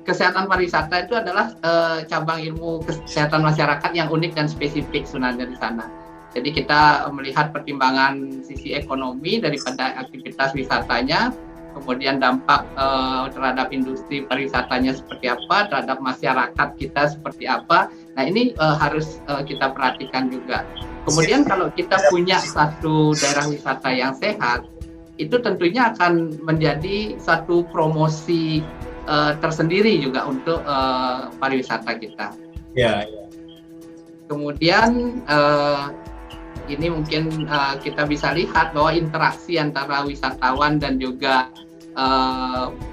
kesehatan pariwisata itu adalah cabang ilmu kesehatan masyarakat yang unik dan spesifik sebenarnya di sana. Jadi kita melihat pertimbangan sisi ekonomi daripada aktivitas wisatanya, kemudian dampak terhadap industri pariwisatanya seperti apa, terhadap masyarakat kita seperti apa. Nah ini harus kita perhatikan juga. Kemudian kalau kita punya satu daerah wisata yang sehat, itu tentunya akan menjadi satu promosi tersendiri juga untuk pariwisata kita. Ya. Kemudian ini mungkin kita bisa lihat bahwa interaksi antara wisatawan dan juga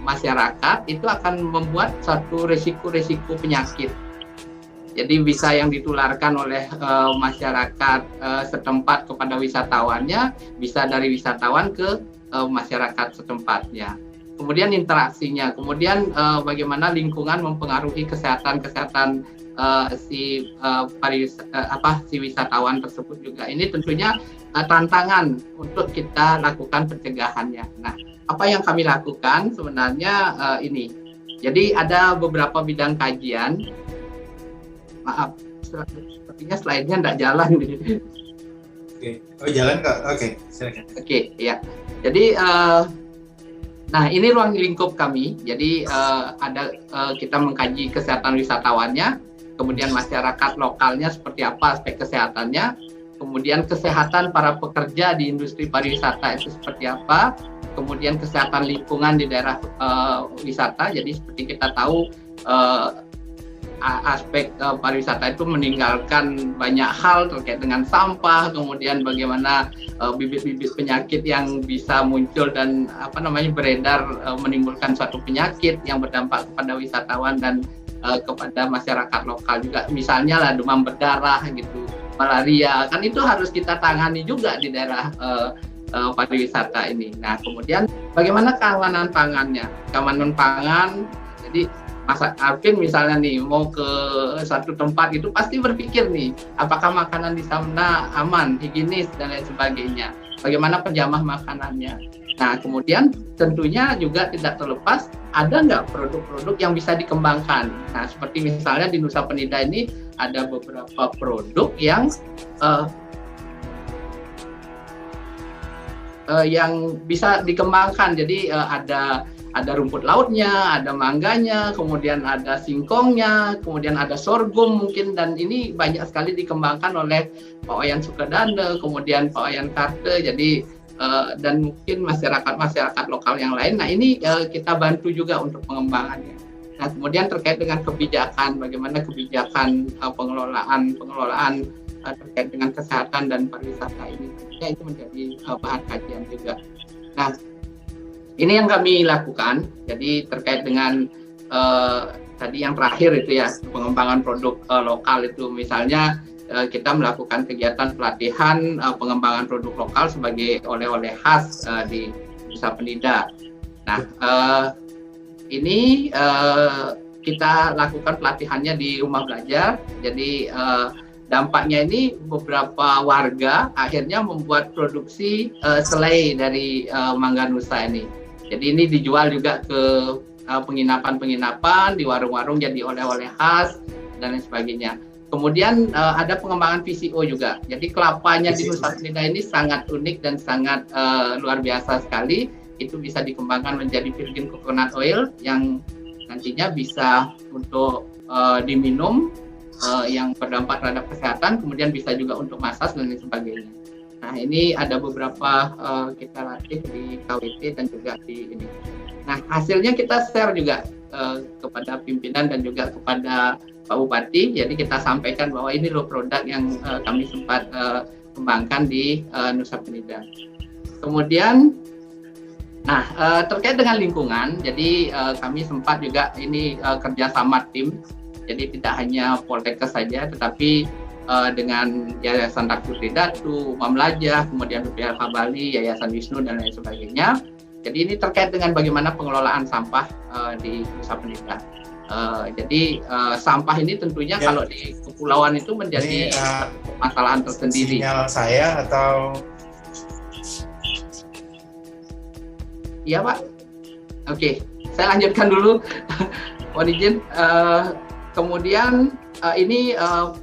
masyarakat itu akan membuat satu resiko-resiko penyakit. Jadi bisa yang ditularkan oleh masyarakat setempat kepada wisatawannya, bisa dari wisatawan ke masyarakat setempatnya. Kemudian interaksinya, kemudian bagaimana lingkungan mempengaruhi kesehatan si wisatawan tersebut juga. Ini tentunya tantangan untuk kita lakukan pencegahannya. Nah, apa yang kami lakukan sebenarnya ini. Jadi ada beberapa bidang kajian. Maaf, sepertinya slide-nya nggak jalan. Oke. Oh jalan Kak? Oke, silakan. Oke, ya. Jadi nah ini ruang lingkup kami. Jadi kita mengkaji kesehatan wisatawannya, kemudian masyarakat lokalnya seperti apa aspek kesehatannya, kemudian kesehatan para pekerja di industri pariwisata itu seperti apa, kemudian kesehatan lingkungan di daerah wisata. Jadi seperti kita tahu aspek pariwisata itu meninggalkan banyak hal terkait dengan sampah, kemudian bagaimana bibit-bibit penyakit yang bisa muncul dan beredar menimbulkan suatu penyakit yang berdampak kepada wisatawan dan kepada masyarakat lokal juga, misalnya lah demam berdarah gitu, malaria, kan itu harus kita tangani juga di daerah pariwisata ini. Nah kemudian bagaimana keamanan pangannya, keamanan pangan. Jadi Mas Alvin misalnya nih mau ke satu tempat itu pasti berpikir nih apakah makanan di sana aman, higienis dan lain sebagainya. Bagaimana penjamah makanannya. Nah kemudian tentunya juga tidak terlepas ada nggak produk-produk yang bisa dikembangkan. Nah seperti misalnya di Nusa Penida ini ada beberapa produk yang bisa dikembangkan. Jadi ada rumput lautnya, ada mangganya, kemudian ada singkongnya, kemudian ada sorghum mungkin, dan ini banyak sekali dikembangkan oleh Pak Wayan Sukadana, kemudian Pak Wayan Karte, jadi dan mungkin masyarakat lokal yang lain. Nah ini kita bantu juga untuk pengembangannya. Nah kemudian terkait dengan kebijakan, bagaimana kebijakan pengelolaan terkait dengan kesehatan dan pariwisata ini, itu menjadi bahan kajian juga. Nah ini yang kami lakukan. Jadi terkait dengan tadi yang terakhir itu ya, pengembangan produk lokal itu, misalnya kita melakukan kegiatan pelatihan pengembangan produk lokal sebagai oleh-oleh khas di Nusa Penida. Nah ini kita lakukan pelatihannya di rumah belajar. Jadi dampaknya ini beberapa warga akhirnya membuat produksi selai dari mangga Nusa ini. Jadi ini dijual juga ke penginapan-penginapan, di warung-warung jadi oleh-oleh khas dan lain sebagainya. Kemudian ada pengembangan VCO juga. Jadi kelapanya di Nusa Penida ini sangat unik dan sangat luar biasa sekali. Itu bisa dikembangkan menjadi virgin coconut oil yang nantinya bisa untuk diminum yang berdampak terhadap kesehatan, kemudian bisa juga untuk massage dan lain sebagainya. Nah ini ada beberapa kita latih di KWT dan juga di ini. Nah hasilnya kita share juga kepada pimpinan dan juga kepada Pak Bupati. Jadi kita sampaikan bahwa ini loh produk yang kami sempat kembangkan di Nusa Penida. Kemudian, nah terkait dengan lingkungan, jadi kami sempat juga ini kerjasama tim. Jadi tidak hanya Poltekkes saja, tetapi dengan Yayasan Raksuti Datu, Umam Lajah, kemudian BPLH Bali, Yayasan Wisnu dan lain sebagainya. Jadi ini terkait dengan bagaimana pengelolaan sampah di Nusa Penida. Jadi sampah ini tentunya ya, kalau di kepulauan itu menjadi permasalahan tersendiri. Sinyal saya atau? Iya Pak. Oke, saya lanjutkan dulu. mohon izin. Kemudian ini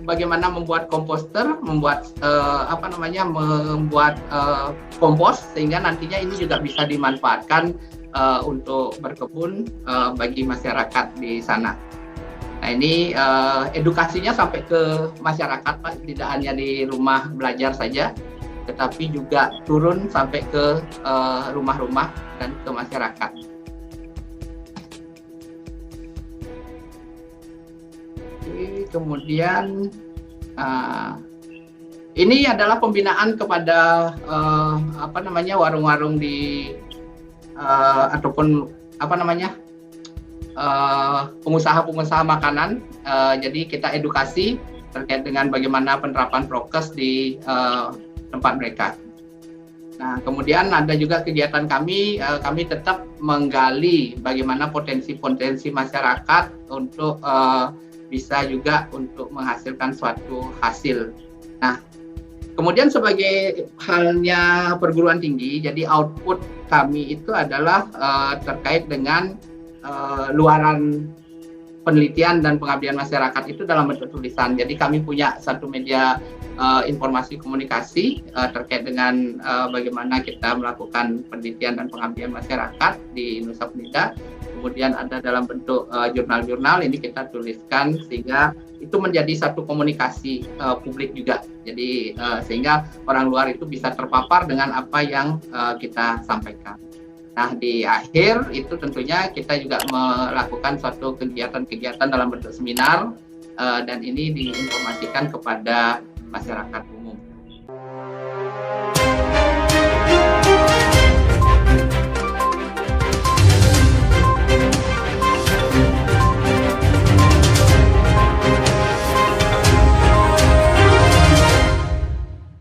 bagaimana membuat komposter, membuat membuat kompos sehingga nantinya ini juga bisa dimanfaatkan untuk berkebun bagi masyarakat di sana. Nah ini edukasinya sampai ke masyarakat Pak, tidak hanya di rumah belajar saja, tetapi juga turun sampai ke rumah-rumah dan ke masyarakat. Kemudian ini adalah pembinaan kepada warung-warung di ataupun pengusaha-pengusaha makanan. Jadi kita edukasi terkait dengan bagaimana penerapan prokes di tempat mereka. Nah, kemudian ada juga kegiatan kami tetap menggali bagaimana potensi-potensi masyarakat untuk bisa juga untuk menghasilkan suatu hasil. Nah, kemudian sebagai halnya perguruan tinggi, jadi output kami itu adalah terkait dengan luaran penelitian dan pengabdian masyarakat itu dalam bentuk tulisan. Jadi kami punya satu media informasi komunikasi terkait dengan bagaimana kita melakukan penelitian dan pengabdian masyarakat di Nusa Penida. Kemudian ada dalam bentuk jurnal-jurnal, ini kita tuliskan sehingga itu menjadi satu komunikasi publik juga. Jadi sehingga orang luar itu bisa terpapar dengan apa yang kita sampaikan. Nah, di akhir itu tentunya kita juga melakukan suatu kegiatan-kegiatan dalam bentuk seminar dan ini diinformasikan kepada masyarakat.